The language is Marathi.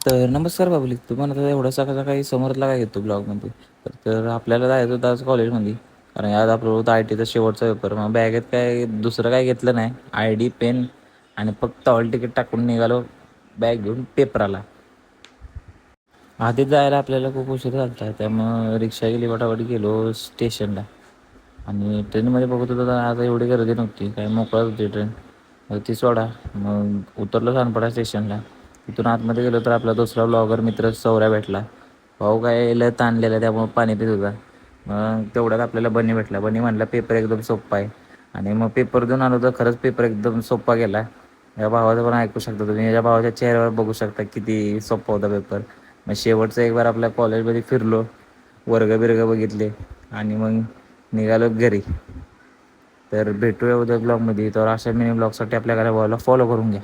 तर नमस्कार बाबूली, तुम्हाला आता एवढा सकाळी समोरला काय घेतो ब्लॉगमध्ये. तर आपल्याला जायचं होतं आज कॉलेजमध्ये. कारण आज आपलं होतं आय टीचा शेवटचा पेपर. मग बॅगेत काय दुसरं काय घेतलं नाही, आय डी पेन आणि फक्त हॉल तिकीट टाकून निघालो बॅग घेऊन पेपराला. आधीच जायला आपल्याला खूप उशीर झाला होता, त्यामुळं रिक्षा गेली, फटाफट गेलो स्टेशनला. आणि ट्रेनमध्ये बघत होतो तर आज एवढी गर्दी नव्हती, काय मोकळच होती ट्रेन. ती सोडा, मग उतरलो सानपाडा स्टेशनला. तिथून आतमध्ये गेलो तर आपला दुसरा ब्लॉगर मित्र सौऱ्या भेटला. भाऊ काय लय ताणलेला, त्यामुळं पाणी पित होता. मग तेवढ्यात आपल्याला बनी भेटला. बनी म्हणला पेपर एकदम सोप्पा आहे. आणि मग पेपर देऊन आलो तर खरंच पेपर एकदम सोप्पा गेला. या भावाचं पण ऐकू शकता तुम्ही, या भावाच्या चेहऱ्यावर बघू शकता किती सोप्पा होता पेपर. मग शेवटचं एक बार आपल्या कॉलेजमध्ये फिरलो, वर्ग बिर्ग बघितले आणि मग निघालो घरी. तर भेटूया उद्या ब्लॉगमध्ये. तर अशा मिनी ब्लॉगसाठी आपल्या घराला फॉलो करून घ्या.